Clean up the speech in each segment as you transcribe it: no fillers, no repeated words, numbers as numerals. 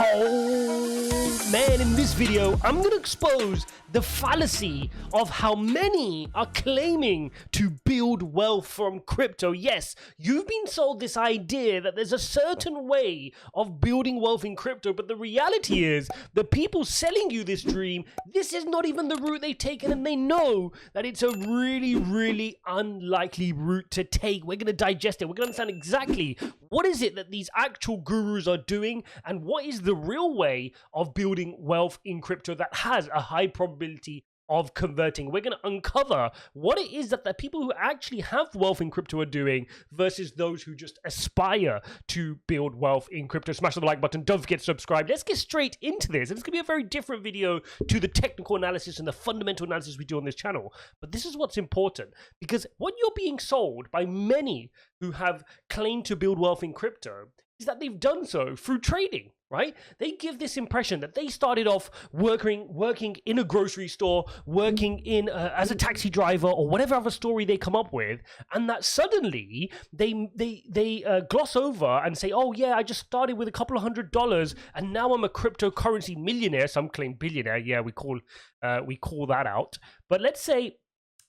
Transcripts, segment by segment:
Oh man, in this video, I'm going to expose the fallacy of how many are claiming to build wealth from crypto. Yes, you've been sold this idea that there's a certain way of building wealth in crypto, but the reality is the people selling you this dream, this is not even the route they've taken, and they know that it's a really, really unlikely route to take. We're going to digest it. We're going to understand exactly what is it that these actual gurus are doing and what is the real way of building wealth in crypto that has a high probability of converting. We're going to uncover what it is that the people who actually have wealth in crypto are doing versus those who just aspire to build wealth in crypto. Smash the like button. Don't forget to subscribe. Let's get straight into this. And it's going to be a very different video to the technical analysis and the fundamental analysis we do on this channel. But this is what's important, because what you're being sold by many who have claimed to build wealth in crypto is that they've done so through trading, right? They give this impression that they started off working in a grocery store, working in as a taxi driver, or whatever other story they come up with, and that suddenly they gloss over and say, "Oh yeah, I just started with a couple of $100, and now I'm a cryptocurrency millionaire." Some claim billionaire. Yeah, we call that out. But let's say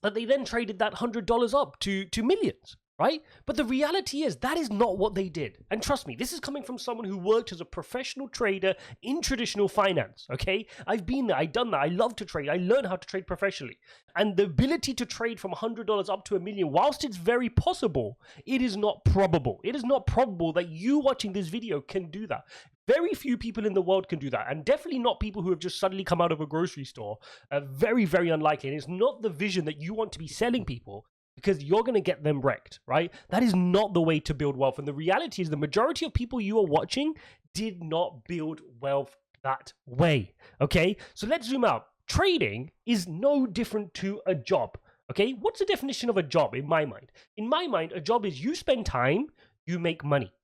that they then traded that $100 up to millions. Right? But the reality is that is not what they did. And trust me, this is coming from someone who worked as a professional trader in traditional finance, okay? I've been there, I've done that, I love to trade, I learned how to trade professionally. And the ability to trade from $100 up to $1 million, whilst it's very possible, it is not probable. It is not probable that you watching this video can do that. Very few people in the world can do that, and definitely not people who have just suddenly come out of a grocery store. Very, very unlikely. And it's not the vision that you want to be selling people, because you're going to get them wrecked, right? That is not the way to build wealth. And the reality is the majority of people you are watching did not build wealth that way, okay? So let's zoom out. Trading is no different to a job, okay? What's the definition of a job in my mind? In my mind, a job is you spend time, you make money.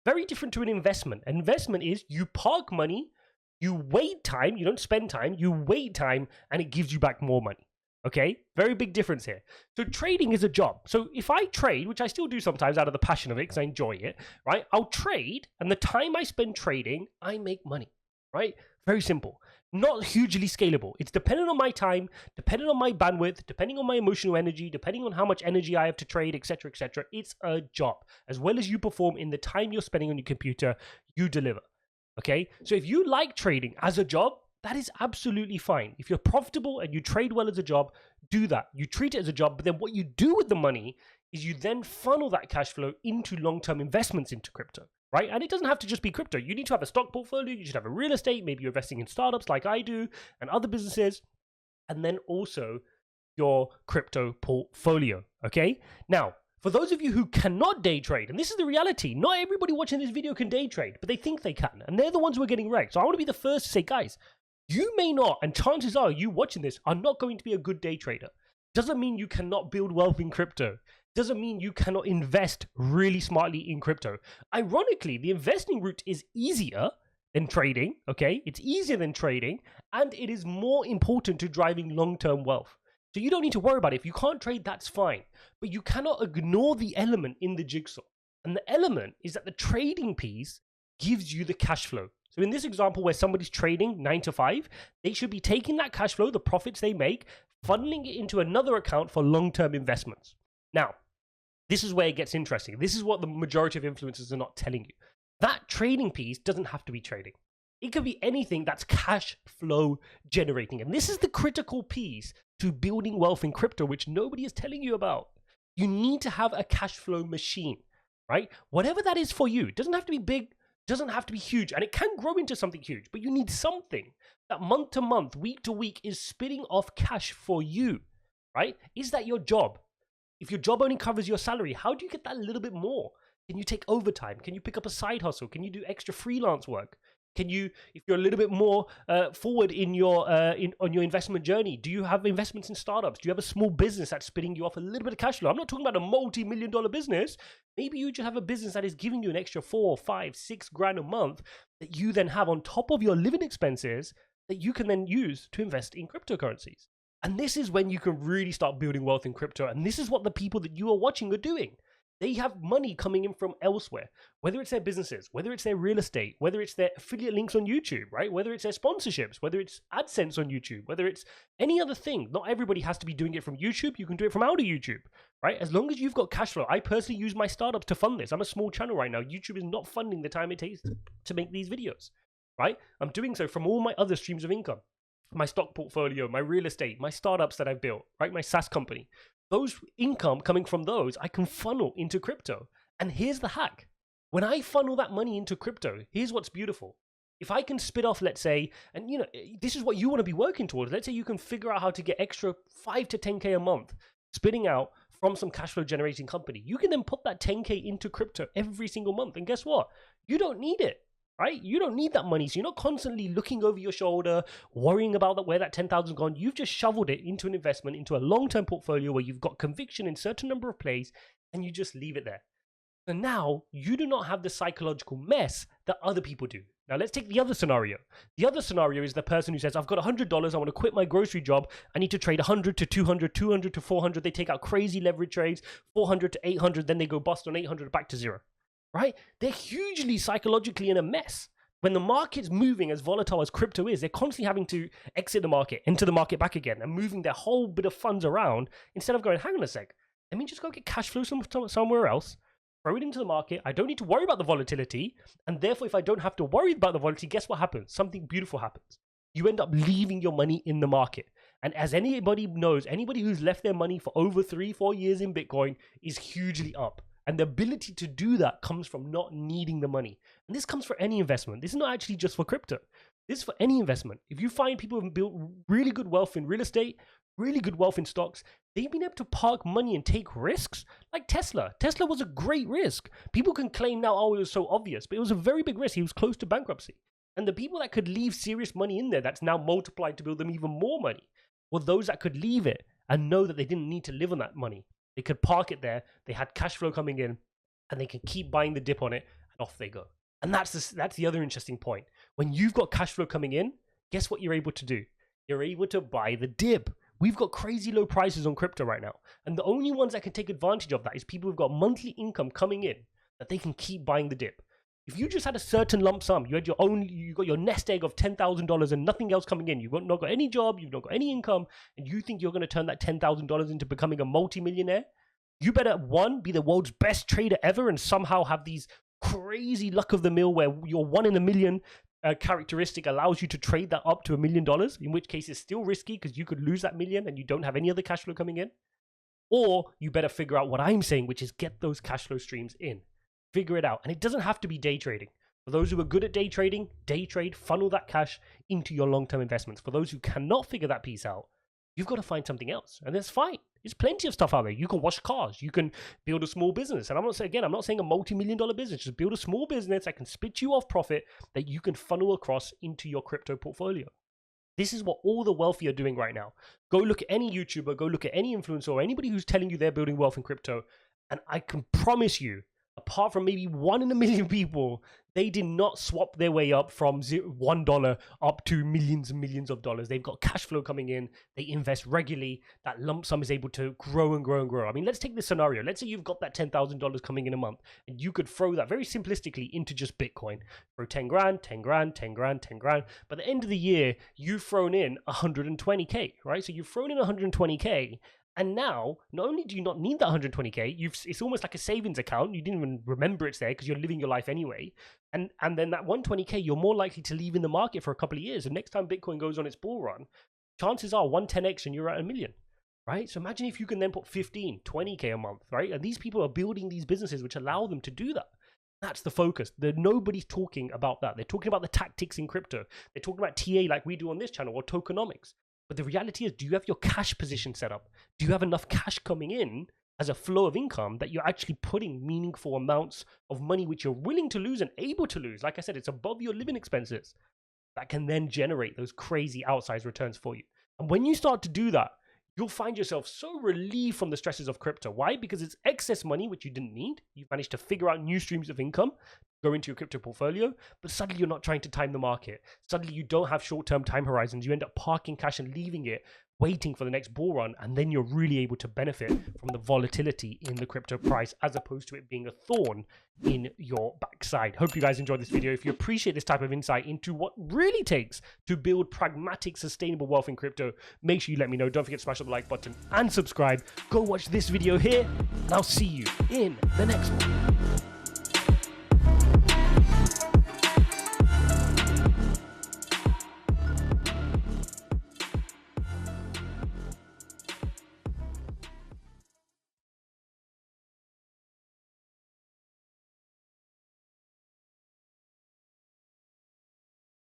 Very different to an investment. An investment is you park money, you wait time, you don't spend time, you wait time, and it gives you back more money. Okay, very big difference here. So trading is a job. So if I trade, which I still do sometimes out of the passion of it because I enjoy it, right? I'll trade, and the time I spend trading, I make money, right? Very simple. Not hugely scalable. It's dependent on my time, dependent on my bandwidth, depending on my emotional energy, depending on how much energy I have to trade, etc., etc. It's a job. As well as you perform in the time you're spending on your computer, you deliver. Okay, so if you like trading as a job, that is absolutely fine. If you're profitable and you trade well as a job, do that. You treat it as a job, but then what you do with the money is you then funnel that cash flow into long-term investments into crypto, right? And it doesn't have to just be crypto. You need to have a stock portfolio. You should have a real estate. Maybe you're investing in startups like I do and other businesses. And then also your crypto portfolio, okay? Now, for those of you who cannot day trade, and this is the reality, not everybody watching this video can day trade, but they think they can. And they're the ones who are getting wrecked. So I want to be the first to say, guys, you may not, and chances are you watching this are not going to be a good day trader. Doesn't mean you cannot build wealth in crypto. Doesn't mean you cannot invest really smartly in crypto. Ironically, the investing route is easier than trading, okay? It's easier than trading, and it is more important to driving long-term wealth. So you don't need to worry about it. If you can't trade, that's fine. But you cannot ignore the element in the jigsaw. And the element is that the trading piece gives you the cash flow. So in this example where somebody's trading 9 to 5, they should be taking that cash flow, the profits they make, funneling it into another account for long-term investments. Now, this is where it gets interesting. This is what the majority of influencers are not telling you. That trading piece doesn't have to be trading. It could be anything that's cash flow generating. And this is the critical piece to building wealth in crypto, which nobody is telling you about. You need to have a cash flow machine, right? Whatever that is for you. It doesn't have to be big. Doesn't have to be huge, and it can grow into something huge, but you need something that month to month, week to week is spitting off cash for you, right? Is that your job? If your job only covers your salary, how do you get that a little bit more? Can you take overtime? Can you pick up a side hustle? Can you do extra freelance work? Can you, if you're a little bit more forward in your on your investment journey, do you have investments in startups? Do you have a small business that's spitting you off a little bit of cash flow? I'm not talking about a multi-million-dollar business. Maybe you just have a business that is giving you an extra 4, 5, 6 grand a month that you then have on top of your living expenses that you can then use to invest in cryptocurrencies. And this is when you can really start building wealth in crypto. And this is what the people that you are watching are doing. They have money coming in from elsewhere, whether it's their businesses, whether it's their real estate, whether it's their affiliate links on YouTube, right? Whether it's their sponsorships, whether it's AdSense on YouTube, whether it's any other thing. Not everybody has to be doing it from YouTube. You can do it from out of YouTube, right? As long as you've got cash flow. I personally use my startups to fund this. I'm a small channel right now. YouTube is not funding the time it takes to make these videos, right? I'm doing so from all my other streams of income. My stock portfolio, my real estate, my startups that I've built, right? My SaaS company. Those income coming from those, I can funnel into crypto. And here's the hack. When I funnel that money into crypto, here's what's beautiful. If I can spit off, let's say, and you know, this is what you want to be working towards. Let's say you can figure out how to get extra 5 to 10K a month spitting out from some cash flow generating company. You can then put that 10K into crypto every single month. And guess what? You don't need it. Right? You don't need that money. So you're not constantly looking over your shoulder, worrying about that, where that 10,000 gone. You've just shoveled it into an investment, into a long-term portfolio where you've got conviction in a certain number of plays, and you just leave it there. So now you do not have the psychological mess that other people do. Now let's take the other scenario. The other scenario is the person who says, I've got $100, I want to quit my grocery job, I need to trade 100 to 200, 200 to 400. They take out crazy leverage trades, 400 to 800, then they go bust on 800 back to zero. Right? They're hugely psychologically in a mess. When the market's moving as volatile as crypto is, they're constantly having to exit the market, enter the market back again, and moving their whole bit of funds around instead of going, hang on a sec, let me just go get cash flow somewhere else, throw it into the market. I don't need to worry about the volatility. And therefore, if I don't have to worry about the volatility, guess what happens? Something beautiful happens. You end up leaving your money in the market. And as anybody knows, anybody who's left their money for over 3-4 years in Bitcoin is hugely up. And the ability to do that comes from not needing the money. And this comes for any investment. This is not actually just for crypto. This is for any investment. If you find people who have built really good wealth in real estate, really good wealth in stocks, they've been able to park money and take risks like Tesla. Tesla was a great risk. People can claim now, oh, it was so obvious, but it was a very big risk. He was close to bankruptcy. And the people that could leave serious money in there that's now multiplied to build them even more money were those that could leave it and know that they didn't need to live on that money. They could park it there, they had cash flow coming in, and they can keep buying the dip on it, and off they go. And that's the other interesting point. When you've got cash flow coming in, guess what you're able to do? You're able to buy the dip. We've got crazy low prices on crypto right now. And the only ones that can take advantage of that is people who've got monthly income coming in that they can keep buying the dip. If you just had a certain lump sum, you got your nest egg of $10,000 and nothing else coming in, you've not got any job, you've not got any income, and you think you're going to turn that $10,000 into becoming a multi-millionaire, you better, one, be the world's best trader ever and somehow have these crazy luck of the mill where your 1 in a million characteristic allows you to trade that up to $1 million, in which case it's still risky because you could lose that million and you don't have any other cash flow coming in. Or you better figure out what I'm saying, which is get those cash flow streams in. Figure it out. And it doesn't have to be day trading. For those who are good at day trading, day trade, funnel that cash into your long-term investments. For those who cannot figure that piece out, you've got to find something else. And that's fine. There's plenty of stuff out there. You can wash cars. You can build a small business. And I'm not saying a multi-million-dollar business. Just build a small business that can spit you off profit that you can funnel across into your crypto portfolio. This is what all the wealthy are doing right now. Go look at any YouTuber, go look at any influencer or anybody who's telling you they're building wealth in crypto. And I can promise you, apart from maybe 1 in a million people, they did not swap their way up from $1 up to millions and millions of dollars. They've got cash flow coming in. They invest regularly. That lump sum is able to grow and grow and grow. I mean, let's take this scenario. Let's say you've got that $10,000 coming in a month, and you could throw that very simplistically into just Bitcoin. Throw 10 grand, 10 grand, 10 grand, 10 grand. By the end of the year, you've thrown in 120K, right? So you've thrown in 120K. And now, not only do you not need that 120K, it's almost like a savings account. You didn't even remember it's there because you're living your life anyway. And then that 120K, you're more likely to leave in the market for a couple of years. And next time Bitcoin goes on its bull run, chances are 110x and you're at $1 million, right? So imagine if you can then put 15, 20K a month, right? And these people are building these businesses which allow them to do that. That's the focus. Nobody's talking about that. They're talking about the tactics in crypto. They're talking about TA like we do on this channel or tokenomics. But the reality is, do you have your cash position set up? Do you have enough cash coming in as a flow of income that you're actually putting meaningful amounts of money which you're willing to lose and able to lose? Like I said, it's above your living expenses that can then generate those crazy outsized returns for you. And when you start to do that, you'll find yourself so relieved from the stresses of crypto. Why? Because it's excess money which you didn't need. You've managed to figure out new streams of income, go into your crypto portfolio, but suddenly you're not trying to time the market. Suddenly you don't have short-term time horizons. You end up parking cash and leaving it, waiting for the next bull run, and then you're really able to benefit from the volatility in the crypto price as opposed to it being a thorn in your backside. Hope you guys enjoyed this video. If you appreciate this type of insight into what really takes to build pragmatic, sustainable wealth in crypto, make sure you let me know. Don't forget to smash the like button and subscribe. Go watch this video here, and I'll see you in the next one.